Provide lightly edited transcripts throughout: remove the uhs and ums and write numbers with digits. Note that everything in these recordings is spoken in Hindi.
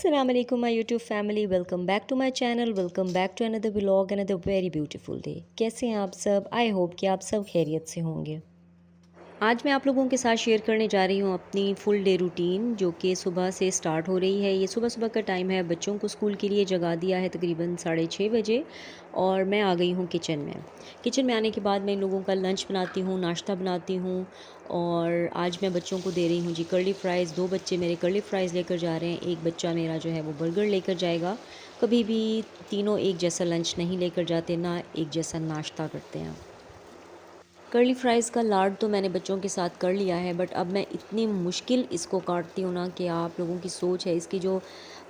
Assalamu alaikum my YouTube family, welcome back to my channel, welcome back to another vlog, another very beautiful day। कैसे हैं आप सब? आई होप कि आप सब खैरियत से होंगे। आज मैं आप लोगों के साथ शेयर करने जा रही हूँ अपनी फुल डे रूटीन, जो कि सुबह से स्टार्ट हो रही है। ये सुबह सुबह का टाइम है, बच्चों को स्कूल के लिए जगा दिया है तकरीबन 6:30 बजे और मैं आ गई हूँ किचन में। किचन में आने के बाद मैं इन लोगों का लंच बनाती हूँ, नाश्ता बनाती हूँ और आज मैं बच्चों को दे रही हूँ जी कर्ली फ़्राइज़। 2 बच्चे मेरे कर्ली फ़्राइज़ लेकर जा रहे हैं, एक बच्चा मेरा जो है वो बर्गर लेकर जाएगा। कभी भी तीनों एक जैसा लंच नहीं लेकर जाते, ना एक जैसा नाश्ता करते हैं। कर्ली फ़्राइज़ का लार्ड तो मैंने बच्चों के साथ कर लिया है, बट अब मैं इतनी मुश्किल इसको काटती हूँ ना कि आप लोगों की सोच है। इसकी जो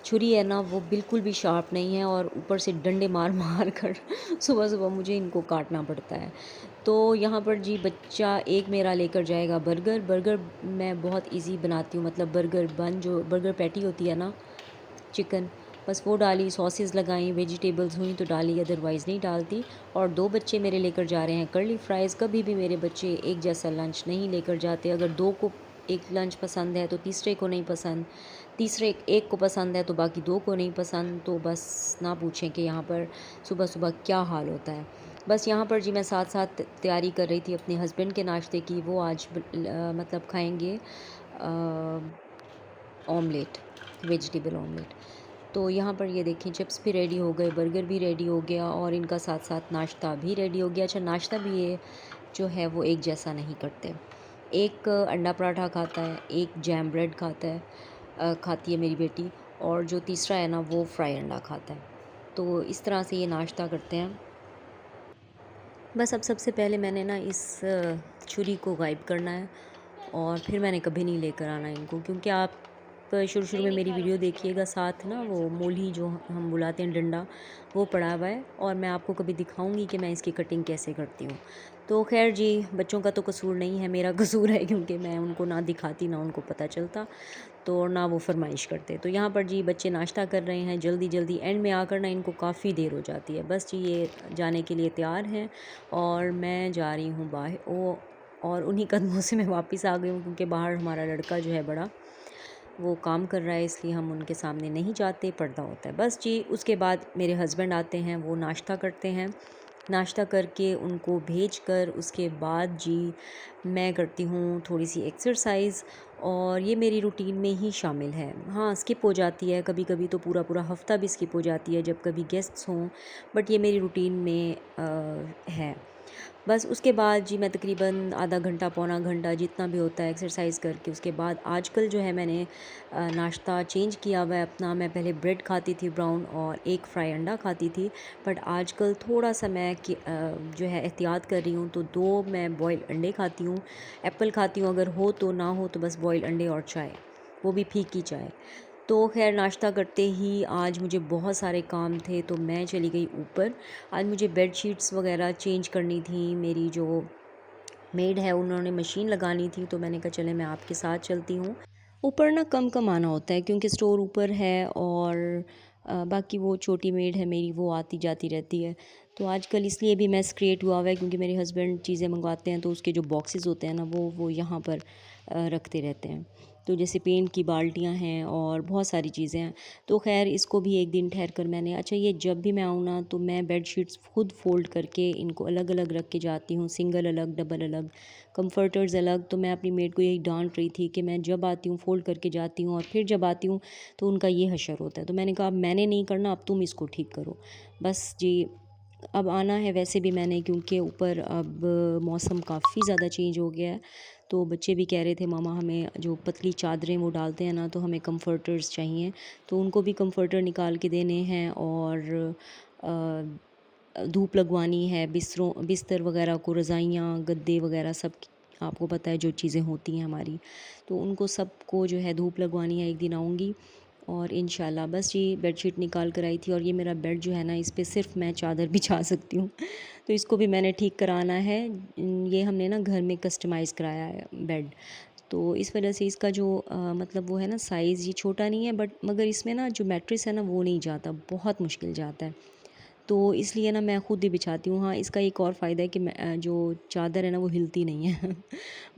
छुरी है ना वो बिल्कुल भी शार्प नहीं है और ऊपर से डंडे मार मार कर सुबह सुबह मुझे इनको काटना पड़ता है। तो यहाँ पर जी बच्चा एक मेरा लेकर जाएगा बर्गर। बर्गर मैं बहुत इजी बनाती हूँ, मतलब बर्गर बन जो बर्गर पैटी होती है ना, चिकन, बस वो डाली, सॉसेस लगाई, वेजिटेबल्स हुई तो डाली, अदरवाइज़ नहीं डालती। और 2 बच्चे मेरे लेकर जा रहे हैं कर्ली फ़्राइज़। कभी भी मेरे बच्चे एक जैसा लंच नहीं लेकर जाते। अगर 2 को एक लंच पसंद है तो तीसरे को नहीं पसंद, तीसरे एक को पसंद है तो बाकी 2 को नहीं पसंद। तो बस ना पूछें कि यहाँ पर सुबह-सुबह क्या हाल होता है। बस यहाँ पर जी मैं साथ-साथ तैयारी कर रही थी अपने हस्बैंड के नाश्ते की। वो आज मतलब खाएँगे ऑमलेट, वेजिटेबल ऑमलेट। तो यहाँ पर ये देखें चिप्स भी रेडी हो गए, बर्गर भी रेडी हो गया और इनका साथ साथ नाश्ता भी रेडी हो गया। अच्छा, नाश्ता भी ये जो है वो एक जैसा नहीं करते। एक अंडा पराठा खाता है, एक जैम ब्रेड खाता है, खाती है मेरी बेटी, और जो तीसरा है ना वो फ्राई अंडा खाता है। तो इस तरह से ये नाश्ता करते हैं। बस अब सबसे पहले मैंने ना इस छुरी को गायब करना है और फिर मैंने कभी नहीं लेकर आना इनको, क्योंकि आप शुरू शुरू में मेरी वीडियो देखिएगा, साथ ना वो मोली जो हम बुलाते हैं डंडा, वो पड़ा हुआ है और मैं आपको कभी दिखाऊंगी कि मैं इसकी कटिंग कैसे करती हूँ। तो खैर जी, बच्चों का तो कसूर नहीं है, मेरा कसूर है, क्योंकि मैं उनको ना दिखाती ना उनको पता चलता, तो ना वो फरमाइश करते। तो यहाँ पर जी बच्चे नाश्ता कर रहे हैं जल्दी जल्दी, एंड में आकर ना इनको काफ़ी देर हो जाती है। बस जी ये जाने के लिए तैयार हैं और मैं जा रही हूँ बाहर। ओ, और उन्हीं कदमों से मैं वापस आ गई हूँ, क्योंकि बाहर हमारा लड़का जो है बड़ा, वो काम कर रहा है, इसलिए हम उनके सामने नहीं जाते, पर्दा होता है। बस जी उसके बाद मेरे हस्बैंड आते हैं, वो नाश्ता करते हैं। नाश्ता करके उनको भेज कर उसके बाद जी मैं करती हूँ थोड़ी सी एक्सरसाइज़, और ये मेरी रूटीन में ही शामिल है। हाँ, स्किप हो जाती है कभी कभी, तो पूरा पूरा हफ़्ता भी स्किप हो जाती है जब कभी गेस्ट्स हों, बट ये मेरी रूटीन में है। बस उसके बाद जी मैं तकरीबन आधा घंटा पौना घंटा जितना भी होता है एक्सरसाइज़ करके, उसके बाद आजकल जो है मैंने नाश्ता चेंज किया हुआ है अपना। मैं पहले ब्रेड खाती थी ब्राउन और एक फ्राई अंडा खाती थी, बट आजकल थोड़ा सा मैं जो है एहतियात कर रही हूँ, तो 2 मैं बॉयल अंडे खाती हूँ, एप्पल खाती हूँ, अगर हो तो, ना हो तो बस बॉयल अंडे और चाय, वो भी फीकी चाय। तो खैर नाश्ता करते ही आज मुझे बहुत सारे काम थे, तो मैं चली गई ऊपर। आज मुझे बेड शीट्स वगैरह चेंज करनी थी, मेरी जो मेड है उन्होंने मशीन लगानी थी, तो मैंने कहा चले मैं आपके साथ चलती हूँ। ऊपर ना कम कम आना होता है क्योंकि स्टोर ऊपर है, और बाकी वो छोटी मेड है मेरी, वो आती जाती रहती है। तो आजकल इसलिए भी मैस क्रिएट हुआ हुआ है क्योंकि मेरे हस्बैंड चीज़ें मंगवाते हैं तो उसके जो बॉक्सेस होते हैं ना वो यहाँ पर रखते रहते हैं। तो जैसे पेंट की बाल्टियाँ हैं और बहुत सारी चीज़ें हैं। तो खैर इसको भी एक दिन ठहर कर मैंने, अच्छा ये जब भी मैं आऊँ ना तो मैं बेड शीट्स खुद फ़ोल्ड करके इनको अलग अलग रख के जाती हूँ, सिंगल अलग, डबल अलग, कंफर्टर्स अलग। तो मैं अपनी मेड को यही डांट रही थी कि मैं जब आती हूँ फ़ोल्ड करके जाती हूँ और फिर जब आती हूँ तो उनका ये हशर होता है। तो मैंने कहा अब मैंने नहीं करना, अब तुम इसको ठीक करो। बस जी अब आना है वैसे भी मैंने, क्योंकि ऊपर अब मौसम काफ़ी ज़्यादा चेंज हो गया है। तो बच्चे भी कह रहे थे मामा हमें जो पतली चादरें वो डालते हैं ना, तो हमें कंफर्टर्स चाहिए, तो उनको भी कंफर्टर निकाल के देने हैं, और धूप लगवानी है बिस्तर वगैरह को, रज़ाइयाँ गद्दे वगैरह सब, आपको पता है जो चीज़ें होती हैं हमारी, तो उनको सबको जो है धूप लगवानी है। एक दिन आऊँगी और इंशाल्लाह। बस ये बेडशीट निकाल कर आई थी, और ये मेरा बेड जो है ना इस पे सिर्फ मैं चादर बिछा सकती हूँ तो इसको भी मैंने ठीक कराना है। ये हमने ना घर में कस्टमाइज़ कराया है बेड, तो इस वजह से इसका जो मतलब वो है ना साइज़, ये छोटा नहीं है, बट मगर इसमें ना जो मैट्रेस है ना वो नहीं जाता, बहुत मुश्किल जाता है। तो इसलिए ना मैं खुद ही बिछाती हूँ। हाँ, इसका एक और फ़ायदा है कि जो चादर है ना वो हिलती नहीं है।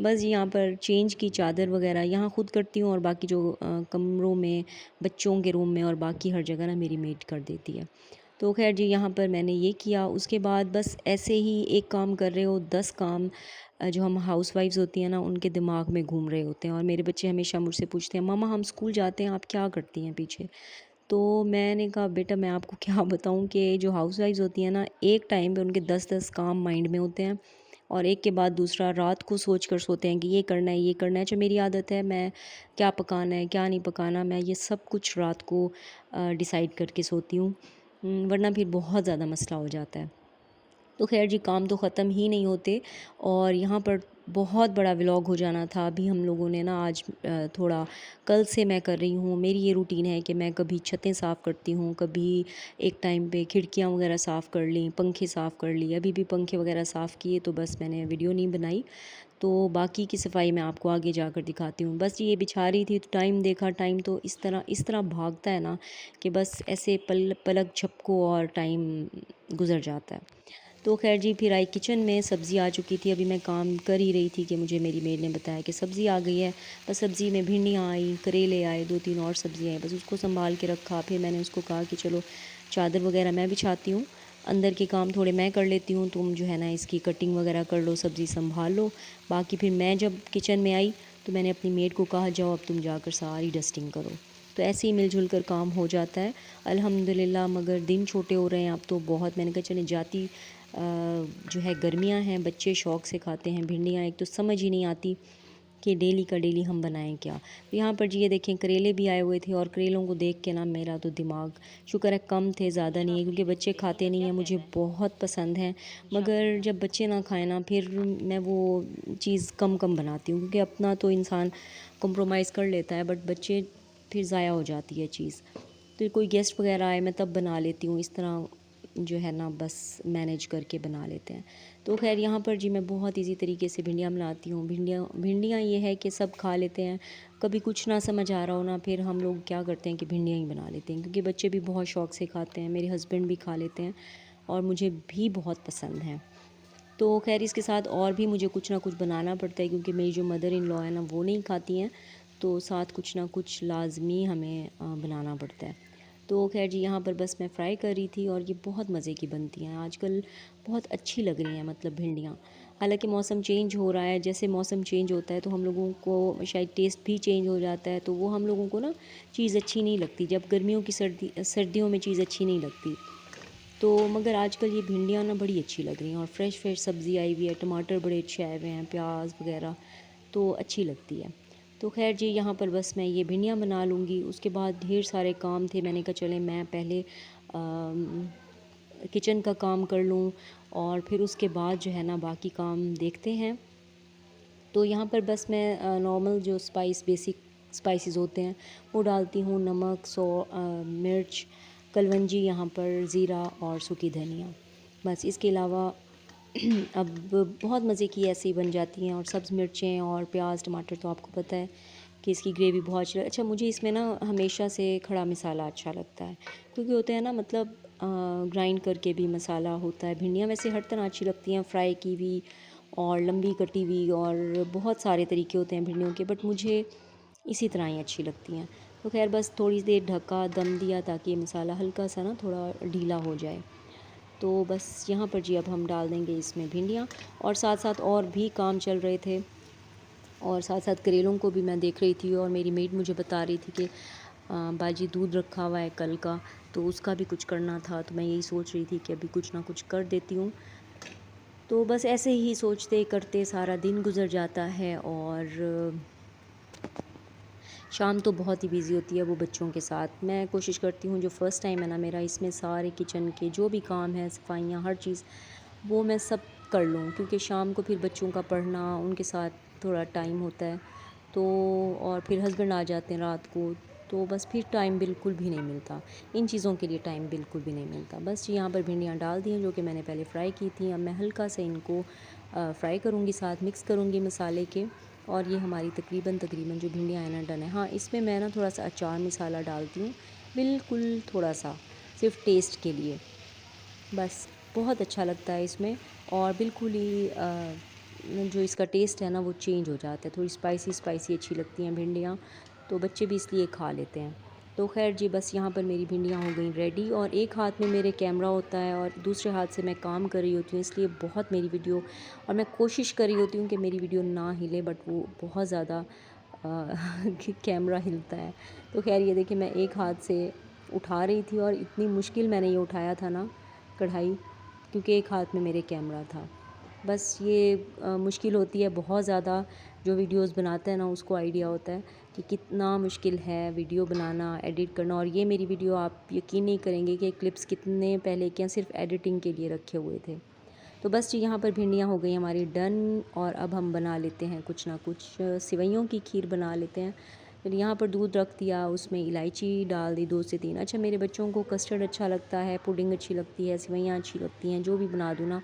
बस यहाँ पर चेंज की चादर वग़ैरह यहाँ खुद करती हूँ, और बाकी जो कमरों में, बच्चों के रूम में और बाकी हर जगह ना मेरी मेड कर देती है। तो ख़ैर जी, यहाँ पर मैंने ये किया। उसके बाद बस ऐसे ही एक काम कर रहे हो 10 काम जो हम हाउसवाइफ्स होती हैं ना उनके दिमाग में घूम रहे होते हैं। और मेरे बच्चे हमेशा मुझसे पूछते हैं, मम्मा हम स्कूल जाते हैं, आप क्या करती हैं पीछे? तो मैंने कहा बेटा मैं आपको क्या बताऊँ कि जो हाउसवाइफ्स होती हैं ना, एक टाइम पे उनके 10-10 काम माइंड में होते हैं, और एक के बाद दूसरा रात को सोच कर सोते हैं कि ये करना है, ये करना है। जो मेरी आदत है, मैं क्या पकाना है, क्या नहीं पकाना, मैं ये सब कुछ रात को डिसाइड करके सोती हूँ। वरना फिर बहुत ज़्यादा मसला हो जाता है। तो ख़ैर जी, काम तो ख़त्म ही नहीं होते, और यहाँ पर बहुत बड़ा व्लॉग हो जाना था। अभी हम लोगों ने ना आज थोड़ा, कल से मैं कर रही हूँ, मेरी ये रूटीन है कि मैं कभी छतें साफ़ करती हूँ, कभी एक टाइम पे खिड़कियाँ वगैरह साफ़ कर लीं, पंखे साफ़ कर लिए। अभी भी पंखे वगैरह साफ़ किए, तो बस मैंने वीडियो नहीं बनाई। तो बाकी की सफाई मैं आपको आगे जाकर दिखाती हूँ। बस ये बिछा रही थी तो टाइम देखा, टाइम तो इस तरह भागता है ना कि बस ऐसे पलक झपको और टाइम गुज़र जाता है। तो ख़ैर जी, फिर आई किचन में, सब्ज़ी आ चुकी थी। अभी मैं काम कर ही रही थी कि मुझे मेरी मेड ने बताया कि सब्ज़ी आ गई है। बस सब्ज़ी में भिंडियाँ आई, करेले आए, 2-3 और सब्ज़ियाँ आई, बस उसको सँभाल के रखा। फिर मैंने उसको कहा कि चलो चादर वग़ैरह मैं बिछाती हूँ, अंदर के काम थोड़े मैं कर लेती हूँ, तुम जो है ना इसकी कटिंग वग़ैरह कर लो, सब्ज़ी सँभाल लो। बाकी फिर मैं जब किचन में आई तो मैंने अपनी मेड को कहा, जाओ अब तुम जाकर सारी डस्टिंग करो। तो ऐसे ही मिलजुल कर काम हो जाता है अल्हम्दुलिल्लाह। मगर दिन छोटे हो रहे हैं अब तो बहुत। मैंने कहा चलें जाती, जो है गर्मियां हैं, बच्चे शौक़ से खाते हैं भिंडियाँ। एक तो समझ ही नहीं आती कि डेली का डेली हम बनाएं क्या। तो यहाँ पर जी ये देखें, करेले भी आए हुए थे, और करेलों को देख के ना मेरा तो दिमाग, शुक्र है कम थे, ज़्यादा नहीं है, क्योंकि बच्चे खाते नहीं हैं। मुझे बहुत पसंद हैं, मगर जब बच्चे ना खाएं ना, फिर मैं वो चीज़ कम कम बनाती हूँ, क्योंकि अपना तो इंसान कंप्रोमाइज़ कर लेता है, बट बच्चे फिर ज़ाया हो जाती है चीज़। तो कोई गेस्ट वगैरह आए मैं तब बना लेती हूँ, इस तरह जो है ना बस मैनेज करके बना लेते हैं। तो ख़ैर यहाँ पर जी मैं बहुत इजी तरीके से भिंडियाँ बनाती हूँ। भिंडियाँ ये है कि सब खा लेते हैं। कभी कुछ ना समझ आ रहा हो ना, फिर हम लोग क्या करते हैं कि भिंडियाँ ही बना लेते हैं, क्योंकि बच्चे भी बहुत शौक़ से खाते हैं, मेरे हस्बैंड भी खा लेते हैं, और मुझे भी बहुत पसंद हैं। तो ख़ैर इसके साथ और भी मुझे कुछ ना कुछ बनाना पड़ता है, क्योंकि मेरी जो मदर इन लॉ है ना वो नहीं खाती हैं, तो साथ कुछ ना कुछ लाज़मी हमें बनाना पड़ता है। तो ख़ैर जी, यहाँ पर बस मैं फ़्राई कर रही थी, और ये बहुत मज़े की बनती हैं आजकल, बहुत अच्छी लग रही हैं मतलब भिंडियाँ। हालांकि मौसम चेंज हो रहा है, जैसे मौसम चेंज होता है तो हम लोगों को शायद टेस्ट भी चेंज हो जाता है, तो वो हम लोगों को ना चीज़ अच्छी नहीं लगती। जब गर्मियों की सर्दियों में चीज़ अच्छी नहीं लगती, तो मगर आजकल ये भिंडियाँ ना बड़ी अच्छी लग रही हैं, और फ्रेश फ्रेश सब्ज़ी आई हुई है, टमाटर बड़े अच्छे आए हुए हैं, प्याज वगैरह, तो अच्छी लगती है। तो ख़ैर जी, यहाँ पर बस मैं ये भिंडियाँ बना लूँगी। उसके बाद ढेर सारे काम थे, मैंने कहा चले मैं पहले किचन का काम कर लूँ, और फिर उसके बाद जो है ना बाकी काम देखते हैं। तो यहाँ पर बस मैं नॉर्मल जो बेसिक स्पाइसेस होते हैं वो डालती हूँ, नमक, मिर्च, कलवंजी, यहाँ पर ज़ीरा और सूखी धनिया। बस इसके अलावा अब बहुत मज़े की ऐसे ही बन जाती हैं। और सब्ज़ मिर्चें और प्याज टमाटर तो आपको पता है कि इसकी ग्रेवी बहुत अच्छी। अच्छा, मुझे इसमें ना हमेशा से खड़ा मसाला अच्छा लगता है, क्योंकि होते हैं ना मतलब ग्राइंड करके भी मसाला होता है। भिंडियाँ वैसे हर तरह अच्छी लगती हैं, फ्राई की भी और लंबी कटी हुई, और बहुत सारे तरीके होते हैं भिंडियों के, बट मुझे इसी तरह ही अच्छी लगती हैं। तो खैर बस थोड़ी देर ढका दम दिया, ताकि मसाला हल्का सा ना थोड़ा ढीला हो जाए। तो बस यहाँ पर जी अब हम डाल देंगे इसमें भिंडियाँ, और साथ साथ और भी काम चल रहे थे, और साथ साथ करेलों को भी मैं देख रही थी, और मेरी मेड मुझे बता रही थी कि बाजी दूध रखा हुआ है कल का, तो उसका भी कुछ करना था। तो मैं यही सोच रही थी कि अभी कुछ ना कुछ कर देती हूँ। तो बस ऐसे ही सोचते करते सारा दिन गुज़र जाता है, और शाम तो बहुत ही बिज़ी होती है वो बच्चों के साथ। मैं कोशिश करती हूँ, जो फ़र्स्ट टाइम है ना मेरा, इसमें सारे किचन के जो भी काम है, सफाइयाँ, हर चीज़, वो मैं सब कर लूँ, क्योंकि शाम को फिर बच्चों का पढ़ना, उनके साथ थोड़ा टाइम होता है। तो और फिर हस्बैंड आ जाते हैं रात को, तो बस फिर टाइम बिल्कुल भी नहीं मिलता, इन चीज़ों के लिए टाइम बिल्कुल भी नहीं मिलता। बस यहाँ पर भिंडियाँ डाल दी हैं, जो कि मैंने पहले फ्राई की थी। अब मैं हल्का सा इनको फ्राई करूँगी, साथ मिक्स करूँगी मसाले के, और ये हमारी तकरीबन तकरीबन जो भिंडियाँ हैं ना डन है। हाँ, इसमें मैं ना थोड़ा सा अचार मसाला डालती हूँ, बिल्कुल थोड़ा सा, सिर्फ टेस्ट के लिए। बस बहुत अच्छा लगता है इसमें। और बिल्कुल ही जो इसका टेस्ट है ना वो चेंज हो जाता है। थोड़ी स्पाइसी स्पाइसी अच्छी लगती हैं भिंडियाँ, तो बच्चे भी इसलिए खा लेते हैं। तो खैर जी, बस यहाँ पर मेरी भिंडियाँ हो गई रेडी, और एक हाथ में मेरे कैमरा होता है और दूसरे हाथ से मैं काम कर रही होती हूँ, इसलिए बहुत मेरी वीडियो, और मैं कोशिश कर रही होती हूँ कि मेरी वीडियो ना हिले, बट वो बहुत ज़्यादा कैमरा हिलता है। तो खैर ये देखिए, मैं एक हाथ से उठा रही थी और इतनी मुश्किल मैंने ये उठाया था ना कढ़ाई, क्योंकि एक हाथ में मेरे कैमरा था। बस ये मुश्किल होती है बहुत ज़्यादा। जो वीडियोस बनाते हैं ना उसको आइडिया होता है कि कितना मुश्किल है वीडियो बनाना, एडिट करना। और ये मेरी वीडियो आप यकीन नहीं करेंगे कि क्लिप्स कितने पहले के सिर्फ एडिटिंग के लिए रखे हुए थे। तो बस जी, यहाँ पर भिंडियाँ हो गई हमारी डन, और अब हम बना लेते हैं कुछ ना कुछ। सिवैयों की खीर बना लेते हैं। फिर यहाँ पर दूध रख दिया, उसमें इलायची डाल दी 2 से 3। अच्छा, मेरे बच्चों को कस्टर्ड अच्छा लगता है, पुडिंग अच्छी लगती है, सिवैयाँ अच्छी लगती हैं, जो भी बना दूँ ना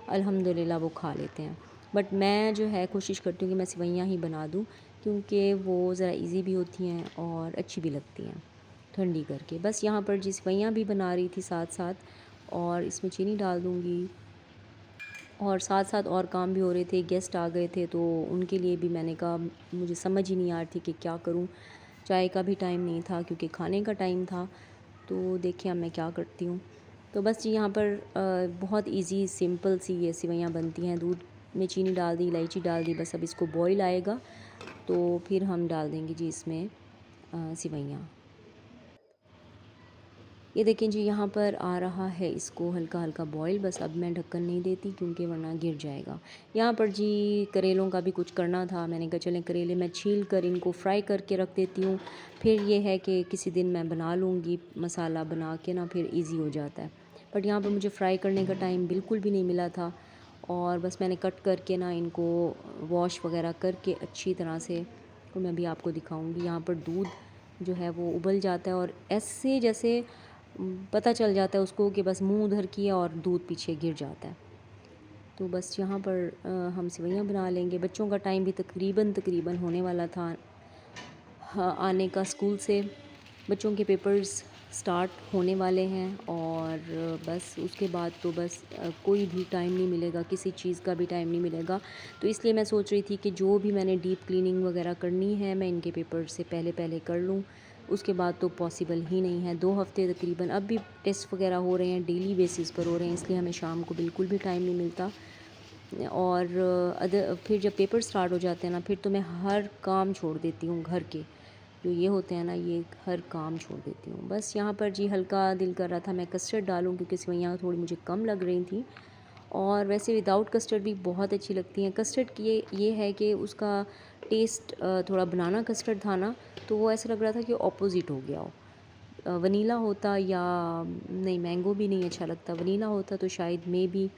अल्हम्दुलिल्लाह वो खा लेते हैं। बट मैं जो है कोशिश करती हूँ कि मैं सिवैयाँ ही बना दूँ, क्योंकि वो ज़रा इजी भी होती हैं और अच्छी भी लगती हैं ठंडी करके। बस यहाँ पर जी सिवैयाँ भी बना रही थी साथ साथ, और इसमें चीनी डाल दूँगी। और साथ साथ और काम भी हो रहे थे, गेस्ट आ गए थे, तो उनके लिए भी मैंने कहा, मुझे समझ ही नहीं आ रही थी कि क्या करूं। चाय का भी टाइम नहीं था क्योंकि खाने का टाइम था। तो देखिए अब मैं क्या करती हूँ। तो बस जी यहाँ पर बहुत इजी सिंपल सी ये सिवैयाँ बनती हैं। दूध में चीनी डाल दी, इलायची डाल दी, बस अब इसको बॉईल आएगा तो फिर हम डाल देंगे जी इसमें सिवैयाँ। ये देखें जी, यहाँ पर आ रहा है इसको हल्का हल्का बॉईल। बस अब मैं ढक्कन नहीं देती क्योंकि वरना गिर जाएगा। यहाँ पर जी करेलों का भी कुछ करना था, मैंने कहा चलें करेले मैं छील कर इनको फ्राई करके रख देती हूँ। फिर ये है कि किसी दिन मैं बना लूँगी मसाला बना के ना, फिर इजी हो जाता है। बट यहाँ पर मुझे फ्राई करने का टाइम बिल्कुल भी नहीं मिला था, और बस मैंने कट करके ना इनको वॉश वगैरह करके अच्छी तरह से, तो मैं भी आपको दिखाऊँगी। यहाँ पर दूध जो है वो उबल जाता है, और ऐसे जैसे पता चल जाता है उसको कि बस मुंह उधर किया और दूध पीछे गिर जाता है। तो बस यहाँ पर हम सेवइयाँ बना लेंगे। बच्चों का टाइम भी तकरीबन तकरीबन होने वाला था हाँ आने का स्कूल से। बच्चों के पेपर्स स्टार्ट होने वाले हैं, और बस उसके बाद तो बस कोई भी टाइम नहीं मिलेगा, किसी चीज़ का भी टाइम नहीं मिलेगा। तो इसलिए मैं सोच रही थी कि जो भी मैंने डीप क्लीनिंग वगैरह करनी है मैं इनके पेपर से पहले पहले कर लूँ। उसके बाद तो पॉसिबल ही नहीं है। 2 हफ़्ते तकरीबन अब भी टेस्ट वगैरह हो रहे हैं, डेली बेसिस पर हो रहे हैं, इसलिए हमें शाम को बिल्कुल भी टाइम नहीं मिलता। और अदर फिर जब पेपर स्टार्ट हो जाते हैं ना, फिर तो मैं हर काम छोड़ देती हूँ घर के, जो ये होते हैं ना, ये हर काम छोड़ देती हूँ। बस यहाँ पर जी हल्का दिल कर रहा था मैं कस्टर्ड डालूँ, क्योंकि सेवइयाँ थोड़ी मुझे कम लग रही थी। और वैसे विदाउट कस्टर्ड भी बहुत अच्छी लगती हैं। कस्टर्ड की ये है कि उसका टेस्ट थोड़ा बनाना कस्टर्ड था ना, तो वो ऐसा लग रहा था कि ऑपोज़िट हो गया हो। वनीला होता या नहीं, मैंगो भी नहीं अच्छा लगता, वनीला होता तो शायद मे बी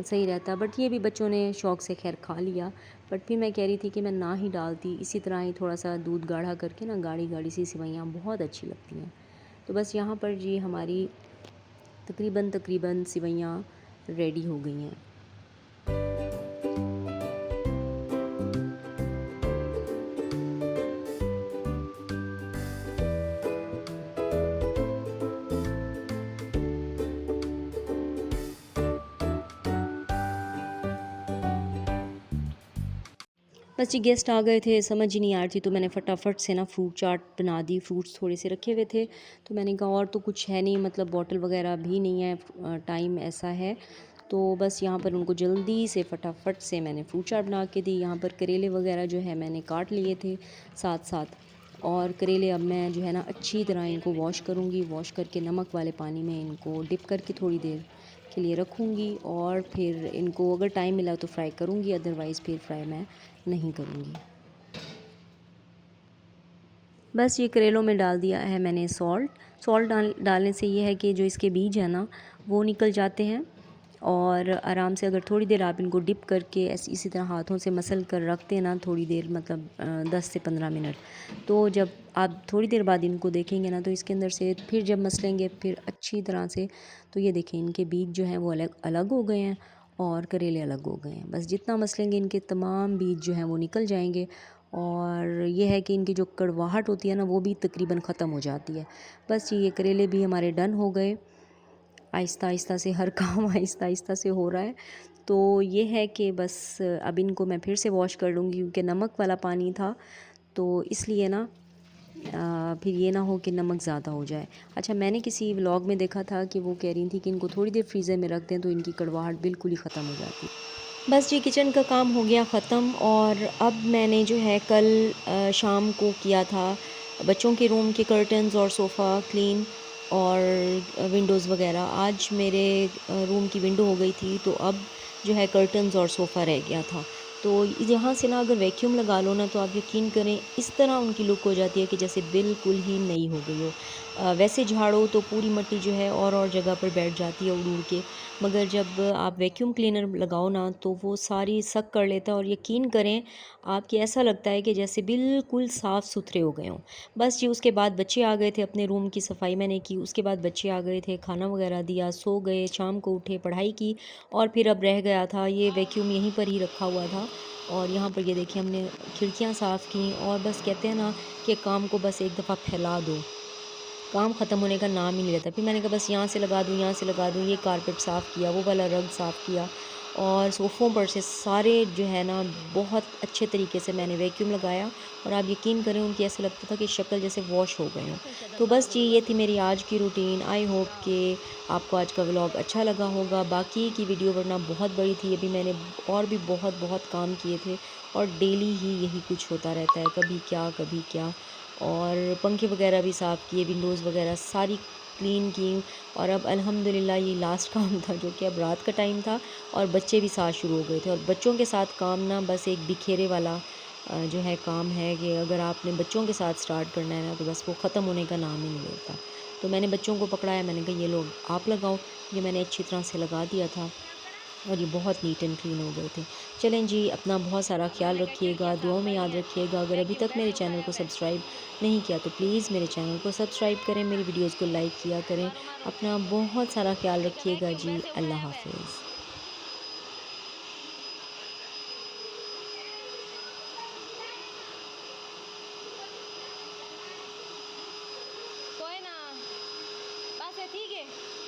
सही रहता। बट ये भी बच्चों ने शौक़ से खैर खा लिया। बट फिर मैं कह रही थी कि मैं ना ही डालती, इसी तरह ही थोड़ा सा दूध गाढ़ा करके ना, गाढ़ी गाढ़ी सी सेवइयाँ बहुत अच्छी लगती हैं। तो बस यहाँ पर जी हमारी तकरीबन तकरीबन सेवइयाँ रेडी हो गई हैं। बस जी गेस्ट आ गए थे, समझ ही नहीं आ रही थी, तो मैंने फटाफट से ना फ्रूट चाट बना दी। फ्रूट्स थोड़े से रखे हुए थे, तो मैंने कहा और तो कुछ है नहीं, मतलब बॉटल वगैरह भी नहीं है, टाइम ऐसा है, तो बस यहाँ पर उनको जल्दी से फटाफट से मैंने फ्रूट चाट बना के दी। यहाँ पर करेले वगैरह जो है मैंने काट लिए थे साथ साथ, और करेले अब मैं जो है ना अच्छी तरह इनको वॉश करूँगी। वॉश करके नमक वाले पानी में इनको डिप करके थोड़ी देर के लिए रखूँगी, और फिर इनको अगर टाइम मिला तो फ्राई करूँगी, अदरवाइज़ फिर फ्राई मैं नहीं करूँगी। बस ये करेलों में डाल दिया है मैंने सॉल्ट। सॉल्ट डालने से ये है कि जो इसके बीज हैं ना वो निकल जाते हैं, और आराम से अगर थोड़ी देर आप इनको डिप करके ऐसे इसी तरह हाथों से मसल कर रखते हैं ना थोड़ी देर, मतलब 10 से 15 मिनट, तो जब आप थोड़ी देर बाद इनको देखेंगे ना, तो इसके अंदर से फिर जब मसलेंगे फिर अच्छी तरह से, तो ये देखें इनके बीज जो हैं वो अलग अलग हो गए हैं और करेले अलग हो गए हैं। बस जितना मसलेंगे इनके तमाम बीज जो हैं वो निकल जाएंगे, और ये है कि इनकी जो कड़वाहट होती है ना वो भी तकरीबन ख़त्म हो जाती है। बस ये करेले भी हमारे डन हो गए, आहिस्ता आहिस्ता से हर काम आहिस्ता आहिस्ता से हो रहा है। तो ये है कि बस अब इनको मैं फिर से वॉश कर लूँगी क्योंकि नमक वाला पानी था, तो इसलिए ना फिर ये ना हो कि नमक ज़्यादा हो जाए। अच्छा, मैंने किसी व्लॉग में देखा था कि वो कह रही थी कि इनको थोड़ी देर फ्रीज़र में रख दें तो इनकी कड़वाहट बिल्कुल ही ख़त्म हो जाती। बस जी, किचन का काम हो गया ख़त्म। और अब मैंने जो है कल शाम को किया था बच्चों के रूम के कर्टन्स और सोफ़ा क्लीन और विंडोज़ वगैरह। आज मेरे रूम की विंडो हो गई थी, तो अब जो है कर्टन्स और सोफ़ा रह गया था। तो यहाँ से ना अगर वैक्यूम लगा लो ना, तो आप यकीन करें इस तरह उनकी लुक हो जाती है कि जैसे बिल्कुल ही नई हो गई हो। वैसे झाड़ो तो पूरी मिट्टी जो है और जगह पर बैठ जाती है उड़ उड़ के, मगर जब आप वैक्यूम क्लीनर लगाओ ना तो वो सारी सक कर लेता है और यकीन करें आपकी ऐसा लगता है कि जैसे बिल्कुल साफ़ सुथरे हो गए हों। बस जी, उसके बाद बच्चे आ गए थे, अपने रूम की सफाई मैंने की, उसके बाद बच्चे आ गए थे, खाना वगैरह दिया, सो गए, शाम को उठे, पढ़ाई की। और फिर अब रह गया था ये वैक्यूम, यहीं पर ही रखा हुआ था। और यहाँ पर ये देखिए हमने खिड़कियाँ साफ़ की। और बस कहते हैं ना कि काम को बस एक दफ़ा फैला दो, काम ख़त्म होने का नाम ही नहीं लेता। फिर मैंने कहा बस यहाँ से लगा दूँ, यहाँ से लगा दूँ, ये कारपेट साफ़ किया, वो वाला रग साफ़ किया। और सोफ़ों पर से सारे जो है ना बहुत अच्छे तरीके से मैंने वैक्यूम लगाया। और आप यकीन करें उनकी ऐसा लगता था कि शक्ल जैसे वॉश हो गए हों। तो बस जी, ये थी मेरी आज की रूटीन। आई होप कि आपको आज का व्लॉग अच्छा लगा होगा। बाकी की वीडियो वरना बहुत बड़ी थी, अभी मैंने और भी बहुत बहुत काम किए थे और डेली ही यही कुछ होता रहता है, कभी क्या कभी क्या। और पंखे वगैरह भी साफ़ किए, विंडोज़ वगैरह सारी क्लीन की। और अब अल्हम्दुलिल्लाह ये लास्ट काम था जो कि अब रात का टाइम था और बच्चे भी साथ शुरू हो गए थे। और बच्चों के साथ काम ना बस एक बिखेरे वाला जो है काम है कि अगर आपने बच्चों के साथ स्टार्ट करना है ना तो बस वो ख़त्म होने का नाम ही नहीं लेता। तो मैंने बच्चों को पकड़ाया, मैंने कहा ये लोग आप लगाओ। ये मैंने अच्छी तरह से लगा दिया था और ये बहुत नीट एंड क्लीन हो गए थे। चलें जी, अपना बहुत सारा ख्याल रखिएगा, दुआओं में याद रखिएगा। अगर अभी तक मेरे चैनल को सब्सक्राइब नहीं किया तो प्लीज़ मेरे चैनल को सब्सक्राइब करें, मेरी वीडियोज़ को लाइक किया करें। अपना बहुत सारा ख्याल रखिएगा जी। अल्लाह हाफ़िज़। कोई ना, बस है ठीक है।